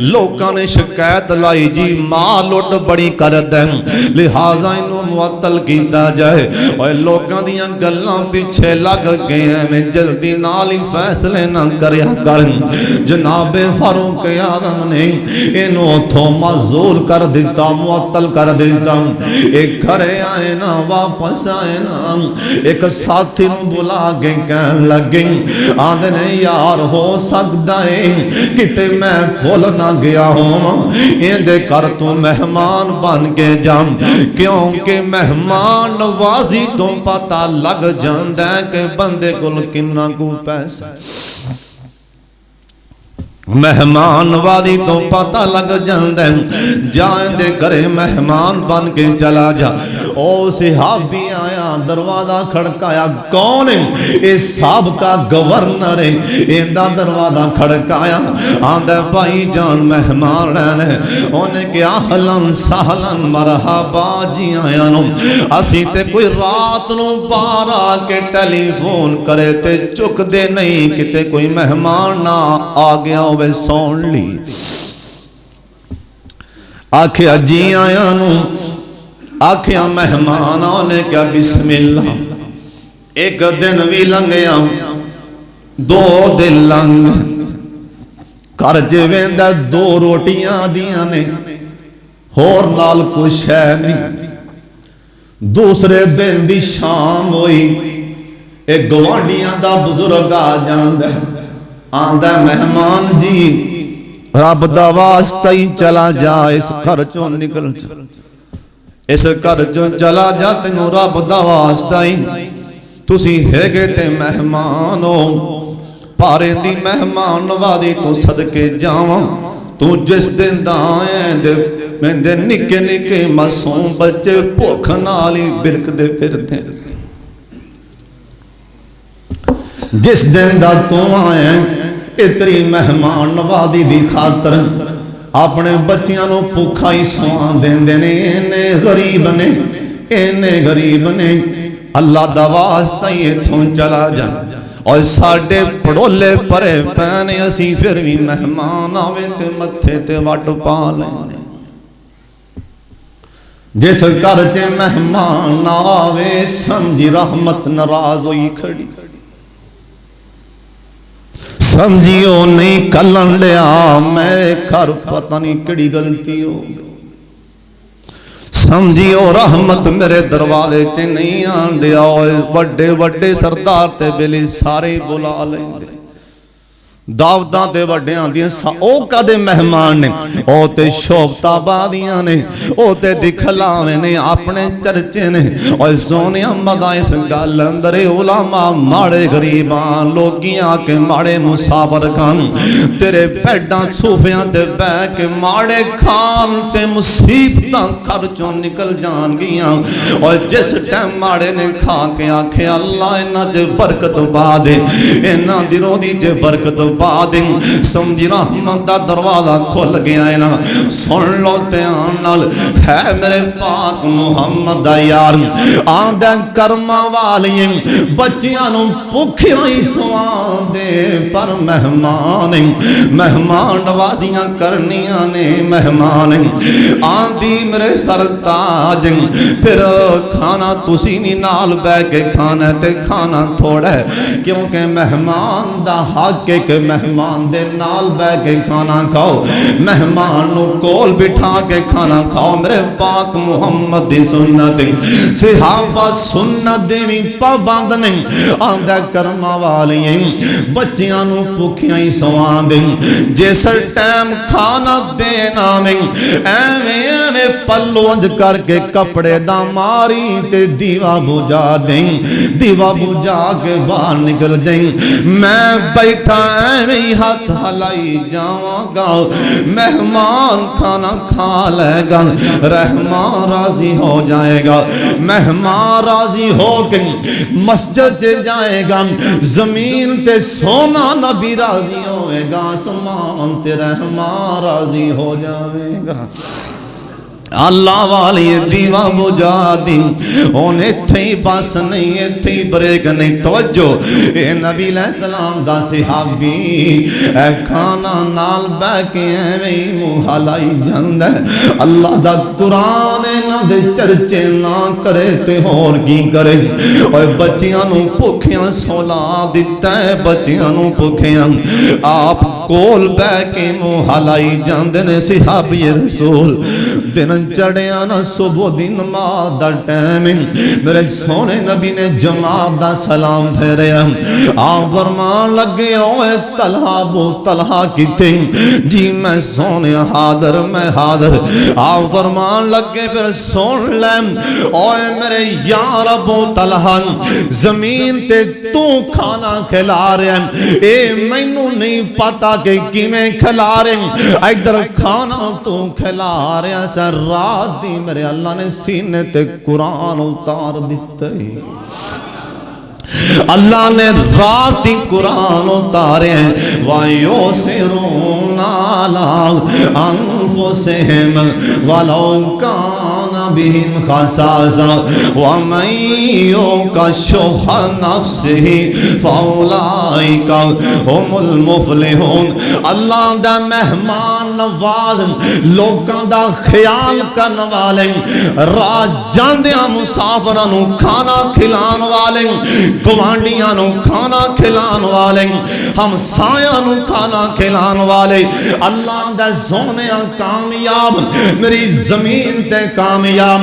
لوکاں نے شکایت لائی جی مال لٹ بڑی کرد ہے لہٰذا انہوں معطل کیتا جائے اور لوکاں دیاں گلاں پیچھے لگ گئے ہیں میں جلدی نالی فیصلے نہ کریا کرن جناب فاروق اعظم نے انہوں تو معزول کر دیتا معطل کر دیتا ایک گھرے آئے نا واپس آئے نا ایک ساتھی نو بلا گئے کہن لگیں آدھنے یار ہو سکتا ہے کتے میں بھول نہ گیا ہوں اندے کر تو مہمان بن کے جام کیونکہ مہمان نوازی تو پتہ لگ جاندہ ہے کہ بندے کل کنہ کو پیسہ مہمان وادی تو پتہ لگ جاندے جائیں دے کرے مہمان بن کے چلا جا او صحابی آیا دروازہ کھڑکایا کون ہے اس صاحب کا گورنر ہے ایندہ دروازہ کھڑکایا آندھے بھائی جان مہمان رہنے انہیں کیا اہلاً سہلاً مرحبا جی آیا نو اسی تے کوئی رات نو بارا کے ٹیلی فون کرے تے چک دے نہیں کتے کوئی مہمان نہ آگیا ہوئے سون لی آکھیا جی آیا نو آکھیا مہمانوں نے کیا بسم اللہ ایک دن بھی لنگیا دو دن لنگ کرج ویندہ دو روٹیاں دیاں نے اور نال کچھ ہے نہیں دوسرے دن دی شام ہوئی ایک گوانڈیاں دا بزرگ آ جاندہ آندہ مہمان جی رب دا واسطہ ہی چلا جا اس خرچوں نکل چلا اس خرچوں چلا جا تینوں رب دا واسطہ ہی تسی ہے گے تے مہمانو پارے دی مہمان وادی تو صدقے جاواں تو جس دن دا آئیں دے میں دے نکے نکے مسوں بچے پوکھ نالی برک دے پھر دے جس دن دا تو آئیں اتری مہمان نوازی دی خاطر اپنے بچیاں نو پوکھا ہی سوان دین دینے اینے غریب نے اللہ دا واسطہ یہ تھون چلا جا اور ساڑھے پڑولے پرے پینے اسی پھر بھی مہمان آوے تے متھے تے واٹ پا لینے جس کرچے مہمان آوے سمجھی رحمت ناراض ہوئی کھڑی سمجھیو نہیں کلن لیا میرے گھر پتہ نہیں کڑی غلطی ہو سمجھیو رحمت میرے دروازے چے نہیں آن دیا وڈے وڈے سردار تے بلی سارے بلا لیں دے دعوتاں تے وڈیاں دیاں او کا دے مہمان نے او تے شوبتا بادیاں نے او تے دکھلاوے نے اپنے چرچے نے اور زونیاں مدائس گال اندر علماء ماڑے غریبان لوگیاں کے ماڑے مسافر کھان تیرے پیڈاں چھوپیاں تے بے کے ماڑے کھان تے مصیبتاں خرچوں نکل جان گیاں اور جس ٹیم ماڑے نے کھا کے آکھے اللہ انہاں دے برکت با دے انہاں دی رو دی جے برکت بعدن سمجھی رحمت دا دروازہ کھول گیا ہے نا سن لو تیانال ہے میرے پاک محمد دا یار آندہ کرما والیں بچیاں پکھیاں ہی سوان دے پر مہمان نوازیاں کرنیاں نے مہمان آندھی میرے سرتاج پھر کھانا تسی نہیں نال بے کے کھانا تے کھانا تھوڑا ہے کیونکہ مہمان دا حق ہے کہ مہمان دے نال بے کے کھانا کھاؤ مہمان نو کول بٹھا کے کھانا کھاؤ میرے پاک محمد دی سنت صحابہ سنت دیوی پابند نہیں آندہ کرما والی بچیاں نو پکھیاں ہی سوان دیں جیسر ٹائم کھانا دینا میں ایویں پلو انج کر کے کپڑے دا ماری تے دیوا بجا دیں دیوا بجا کے باہر نکل جائیں میں بیٹھا میں ہاتھ ہلائی جاؤں گا مہمان کھانا کھا لے گا رحمان راضی ہو جائے گا مہمان راضی ہو کے مسجد سے جائے گا زمین تے سونا نبی راضی ہوئے گا آسمان تے رحمان راضی ہو جائے گا اللہ والی دیوا بجا دی ان ایتھے ہی پاس نہیں ایتھے ہی بریک نہیں توجہ اے نبی علیہ السلام دا صحابی اے کھانا نال بہ کے ایویں منہ ہلائی جاندا ہے اللہ دا قرآن نہ دے چرچے نہ کرے تے ہور کی کرے اوے بچیاں نو بھکھیاں سولا دتا ہے بچیاں نو بھکھیاں آپ کول بہ کے منہ ہلائی جاندے نے صحابی رسول دن چڑھیا نا صبح دی نماز دا ٹائم میرے سونے نبی نے جماعت دا سلام پھیریا آپ فرمان لگے اوے طلحہ ابو طلحہ کتے جی میں سونے حاضر میں حاضر آپ فرمان لگے پھر سن لے اوے میرے یار ابو طلحہ زمین تے تو کھانا کھلا رہے ہیں اے مینوں نہیں پتا کہ کیویں کھلا رہے ہیں ادھر کھانا تو کھلا رہے ہیں سر رات دی میرے اللہ نے سینے تے قرآن اتار دیتا ہے اللہ نے رات ہی قرآن اتارے ہیں وَيُسِرُونَ عَلَىٰ أَنفُسِهِمْ وَلَوْ كَانَ بِهِمْ خَصَاصَةٌ وَمَن يُوقَ شُحَّ نَفْسِهِ فَأُولَٰئِكَ هُمُ الْمُفْلِحُونَ اللہ دا مہمان نواز لوکاں دا خیال کرن والے راہ جاندیاں مسافراں نو کھانا کھلان والے گوانڈیاں نو کھانا کھلان والے ہمسایاں نو کھانا کھلان والے اللہ دا سونیا کامیاب میری زمین تے کامیاب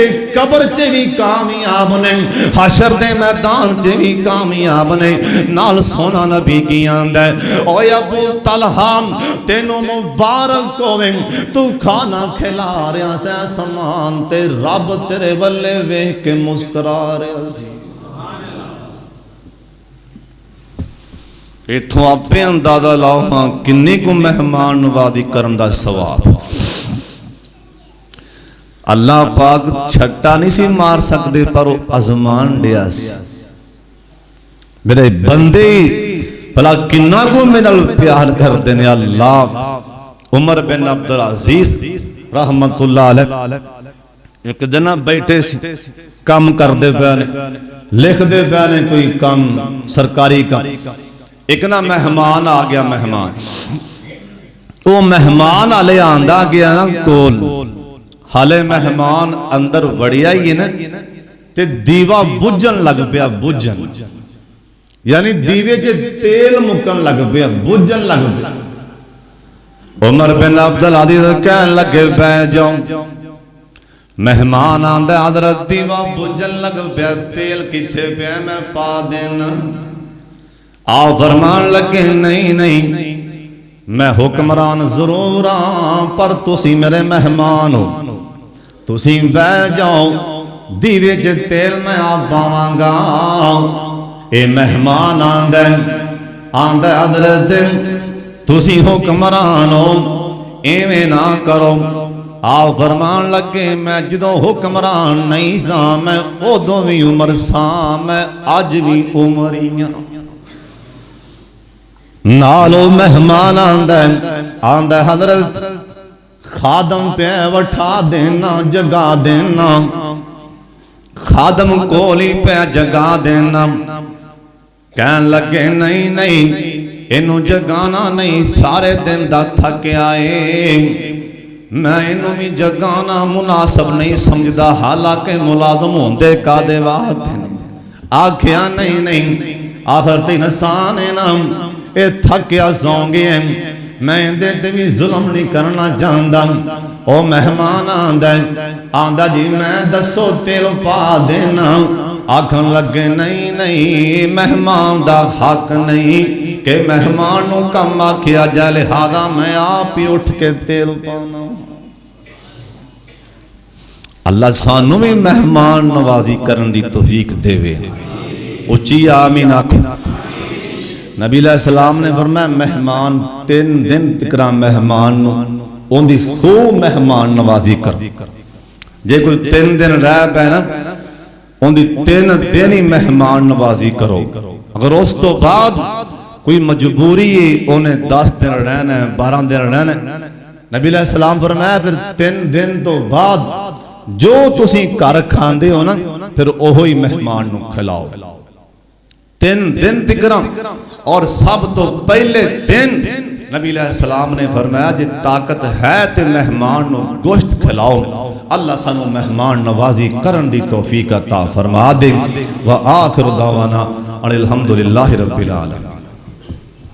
ایک قبر چے بھی کامیاب نے حشر دے میدان چے بھی کامیاب نے نال سونا نبی کی آند ہے اوے ابو طلحہ تینوں مبارک ہوئے تو کھانا کھلا رہا سے سامان تے رب تیرے ولے ویکھ کے مسکرا رہا سی ایتھوں آپے اندازہ لاؤ ہاں کنی کو مہمان نوازی کرن دا ثواب اللہ پاک چھٹا نہیں سی مار سکدے پر ازمان دیا سی میرے بندے بھلا کنا کو منل پیار کر دینے اللہ عمر بن عبدالعزیز رحمت اللہ علیہ ایک دن بیٹھے سی کام کر دے بیانے لکھ دے بیانے کوئی کام سرکاری کام ایک نا مہمان آ گیا مہمان وہ مہمان آلے آندہ گیا نا کول حالے مہمان اندر وڑیا ہی نا تے دیوا بجن لگ پیا بجن یعنی دیوے جے تیل مکن لگ پیا بجن لگ پیا عمر بن عبدالعزیز کہن لگے بے جاؤں مہمان آندہ حضرت دیوا بجن لگ پیا تیل کتے پیا میں پا دینا آپ فرمان لگے نہیں نہیں میں حکمران ضرور آن پر تسی میرے مہمان ہو تسی بے جاؤ دیوے جے تیل میں آپ باوانگا اے مہمان آندے حضرت تسی حکمران ہو ایویں نہ کرو آپ فرمان لگے میں جدو حکمران نہیں سا میں ادو بھی عمر سا میں آج بھی عمریاں نالو مہمان آندہ حضرت خادم پہ وٹھا دینا جگا دینا خادم کولی پہ جگا دینا کہن لگے نہیں نہیں انہوں جگانا نہیں سارے دن دا تھک آئے میں انہوں بھی جگانا مناسب نہیں سمجھدا حالانکہ ملازم ہوندے کا دے وعد آکھیا نہیں نہیں آخر تین سانے نام اے تھکیا سونگے ہیں میں دیتے بھی ظلم نہیں کرنا جاندہ او مہمان آندہ جی میں دسو تیل پا دینا آکھن لگے نہیں نہیں مہمان دا حق نہیں کہ مہمانوں کم آکھیا جائے لہذا میں آپ ہی اٹھ کے تیل پانا اللہ سانو بھی مہمان نوازی کرن دی توفیق دے وے اچھی آمین آکھو نبی علیہ السلام نے فرمایا مہمان 3 دن تکرا مہمان نو ان دی خوب مہمان نوازی کر جے کوئی 3 دن رہ پہ نا ان دی 3 دن ہی مہمان نوازی کرو اگر اس تو بعد کوئی مجبوری ہے انہیں 10 دن رہنا ہے 12 دن رہنا ہے نبی علیہ السلام فرمایا پھر 3 دن تو بعد جو تسی گھر کھاندے ہو نا پھر اوہی مہمان نو کھلاؤ 3 دن تکرا اور سب تو پہلے دن نبی علیہ السلام نے فرمایا جی طاقت ہے تے مہمان نو گوشت کھلاؤ اللہ سانو مہمان نوازی کرن دی توفیق عطا فرما دے وآخر دعوانا الحمدللہ رب العالمین.